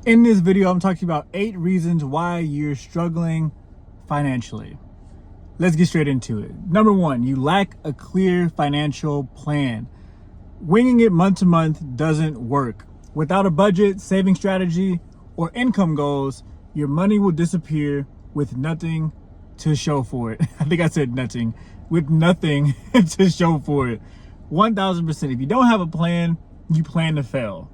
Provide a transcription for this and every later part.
In this video, I'm talking about 8 reasons why you're struggling financially. Let's get straight into it. Number 1, you lack a clear financial plan. Winging it month to month doesn't work. Without a budget, saving strategy, or income goals, your money will disappear with nothing to show for it. I think I said nothing. With nothing to show for it. 1000%. If you don't have a plan, you plan to fail.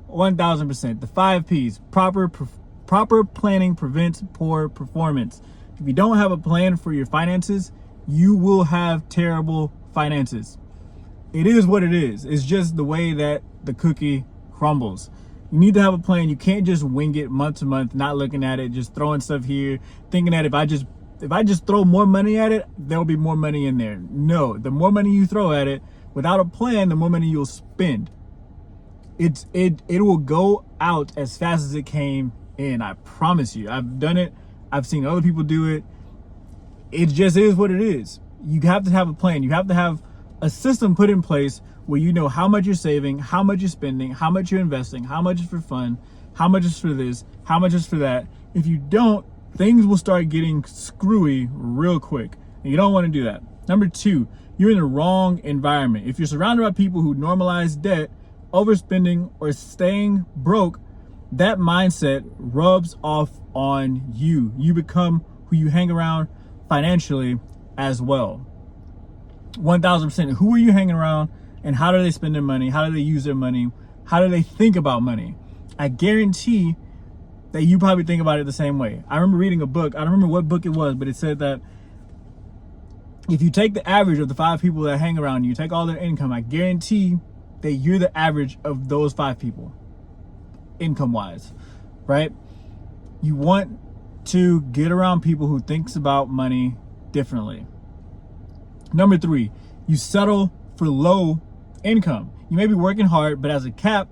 1000%. The 5 P's. Proper planning prevents poor performance. If you don't have a plan for your finances, you will have terrible finances. It is what it is. It's just the way that the cookie crumbles. You need to have a plan. You can't just wing it month to month, not looking at it, just throwing stuff here, thinking that if I just throw more money at it, there'll be more money in there. No, the more money you throw at it without a plan, the more money you'll spend. It will go out as fast as it came in. I promise you. I've done it. I've seen other people do it. It just is what it is. You have to have a plan. You have to have a system put in place where you know how much you're saving, how much you're spending, how much you're investing, how much is for fun, how much is for this, how much is for that. If you don't, things will start getting screwy real quick. And you don't want to do that. Number 2, you're in the wrong environment. If you're surrounded by people who normalize debt, overspending, or staying broke, that mindset rubs off on you. You become who you hang around financially as well. 1000%. Who are you hanging around, and how do they spend their money? How do they use their money? How do they think about money? I guarantee that you probably think about it the same way. I remember reading a book. I don't remember what book it was, but it said that if you take the average of the 5 people that hang around you, take all their income, I guarantee that you're the average of those 5 people, income-wise, right? You want to get around people who thinks about money differently. Number 3, you settle for low income. You may be working hard, but at a cap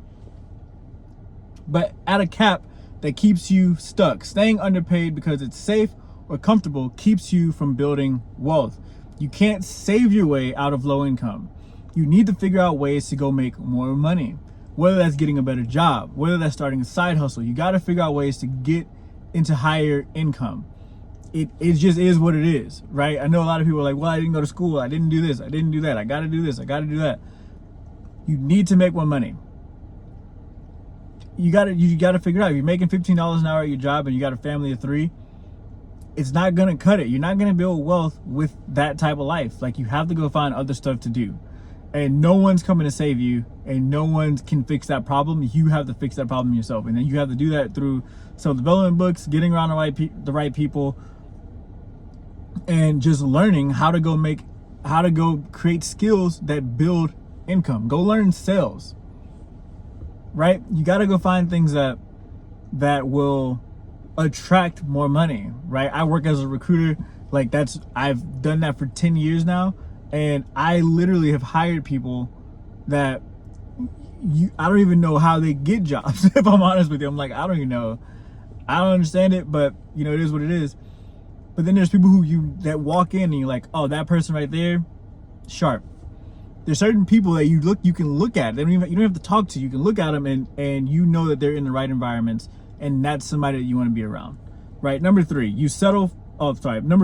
that keeps you stuck. Staying underpaid because it's safe or comfortable keeps you from building wealth. You can't save your way out of low income. You need to figure out ways to go make more money. Whether that's getting a better job, whether that's starting a side hustle, you got to figure out ways to get into higher income. It just is what it is, right? I know a lot of people are like, well, I didn't go to school. I didn't do this. I didn't do that. I got to do this. I got to do that. You need to make more money. You got to figure it out. If you're making $15 an hour at your job and you got a family of 3, it's not going to cut it. You're not going to build wealth with that type of life. Like, you have to go find other stuff to do. And no one's coming to save you, and no one can fix that problem. You have to fix that problem yourself. And then you have to do that through self-development books, getting around the right people, and just learning how to go create skills that build income. Go learn sales, right? You got to go find things that will attract more money, right? I work as a recruiter. Like, I've done that for 10 years now. And I literally have hired people that I don't even know how they get jobs. If I'm honest with you, I'm like, I don't even know. I don't understand it, but it is what it is. But then there's people that walk in and you're like, oh, that person right there, sharp. There's certain people that you can look at. You don't have to talk to. You can look at them and you know that they're in the right environments, and that's somebody that you want to be around, right? Number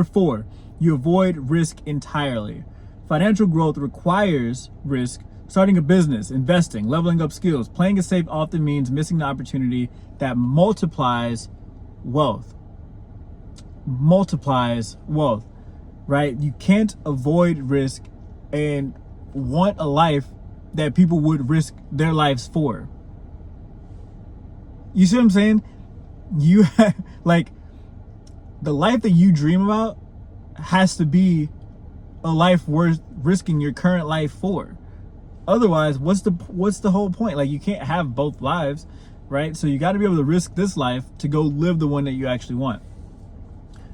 4, you avoid risk entirely. Financial growth requires risk. Starting a business, investing, leveling up skills, playing it safe often means missing the opportunity that multiplies wealth. Right? You can't avoid risk and want a life that people would risk their lives for. You see what I'm saying? You like, the life that you dream about has to be a life worth risking your current life for. Otherwise, what's the whole point? Like, you can't have both lives, right? So you got to be able to risk this life to go live the one that you actually want.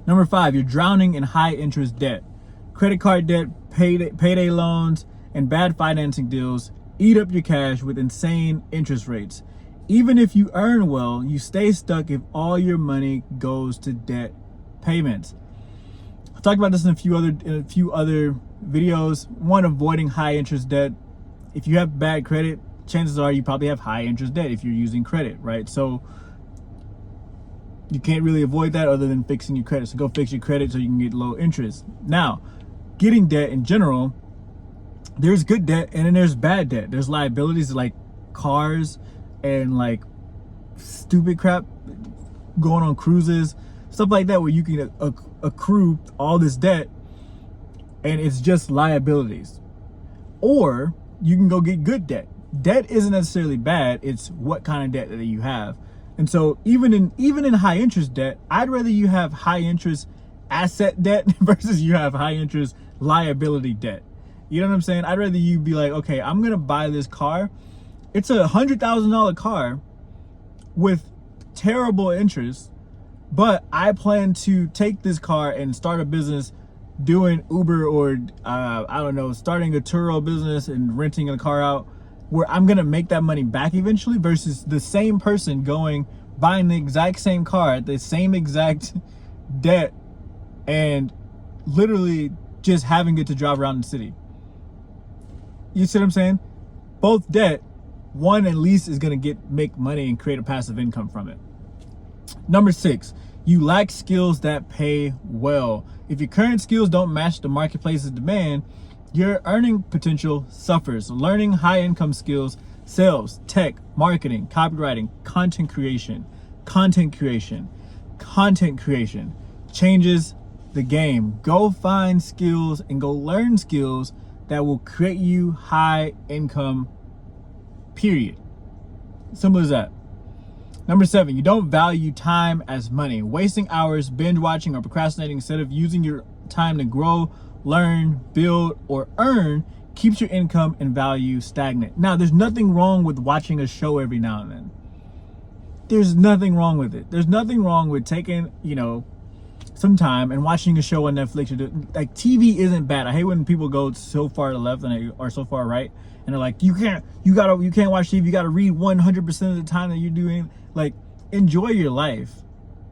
Number 5, you're drowning in high interest debt. Credit card debt, payday loans, and bad financing deals eat up your cash with insane interest rates. Even if you earn well, you stay stuck if all your money goes to debt payments. I talked about this in a few other videos. One, avoiding high interest debt. If you have bad credit, chances are you probably have high interest debt if you're using credit, right? So You can't really avoid that other than fixing your credit. So go fix your credit so you can get low interest. Now, getting debt in general, there's good debt and then there's bad debt. There's liabilities like cars and like stupid crap, going on cruises, stuff like that, where you can accrue all this debt and it's just liabilities. Or you can go get good debt. Debt isn't necessarily bad, it's what kind of debt that you have. And so even in high interest debt, I'd rather you have high interest asset debt versus you have high interest liability debt. You know what I'm saying? I'd rather you be like, okay, I'm gonna buy this car. It's $100,000 car with terrible interest, but I plan to take this car and start a business doing Uber or I don't know, starting a Turo business and renting a car out, where I'm gonna make that money back eventually, versus the same person buying the exact same car at the same exact debt and literally just having it to drive around the city. You see what I'm saying? Both debt, one at least is gonna make money and create a passive income from it. Number 6, you lack skills that pay well. If your current skills don't match the marketplace's demand, your earning potential suffers. Learning high income skills, sales, tech, marketing, copywriting, content creation changes the game. Go find skills and go learn skills that will create you high income, period. Simple as that. Number 7, you don't value time as money. Wasting hours binge watching or procrastinating instead of using your time to grow, learn, build, or earn keeps your income and value stagnant. Now, there's nothing wrong with watching a show every now and then. There's nothing wrong with it. There's nothing wrong with taking, some time and watching a show on Netflix. Like, TV isn't bad. I hate when people go so far to the left or so far right, and they're like, you can't watch TV. You gotta read 100% of the time that you're doing. Like, enjoy your life,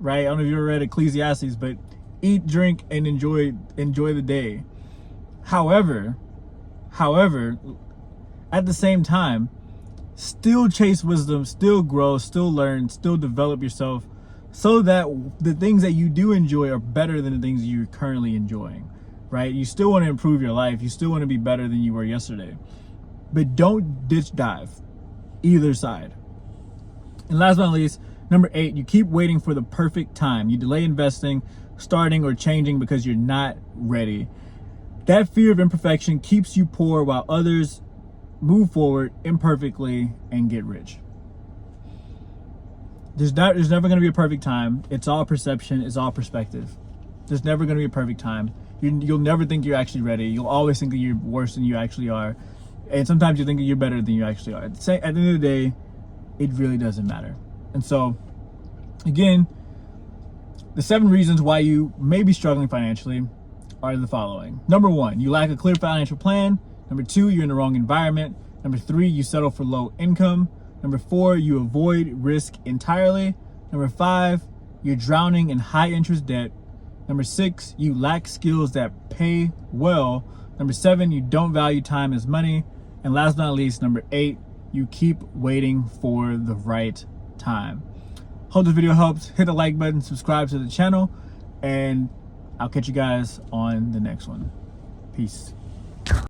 right? I don't know if you ever read Ecclesiastes, but eat, drink, and enjoy the day. However, at the same time, still chase wisdom, still grow, still learn, still develop yourself, so that the things that you do enjoy are better than the things you're currently enjoying, right? You still want to improve your life. You still want to be better than you were yesterday. But don't ditch dive either side. And last but not least, number 8, you keep waiting for the perfect time. You delay investing, starting, or changing because you're not ready. That fear of imperfection keeps you poor while others move forward imperfectly and get rich. There's never going to be a perfect time. It's all perception. It's all perspective. There's never going to be a perfect time. You'll never think you're actually ready. You'll always think that you're worse than you actually are. And sometimes you think that you're better than you actually are. At the end of the day, it really doesn't matter. And so, again, the 7 reasons why you may be struggling financially are the following. Number 1, you lack a clear financial plan. Number 2, you're in the wrong environment. Number 3, you settle for low income. Number 4, you avoid risk entirely. Number 5, you're drowning in high interest debt. Number 6, you lack skills that pay well. Number 7, you don't value time as money. And last but not least, number 8, you keep waiting for the right time. Hope this video helps. Hit the like button, subscribe to the channel, and I'll catch you guys on the next one. Peace.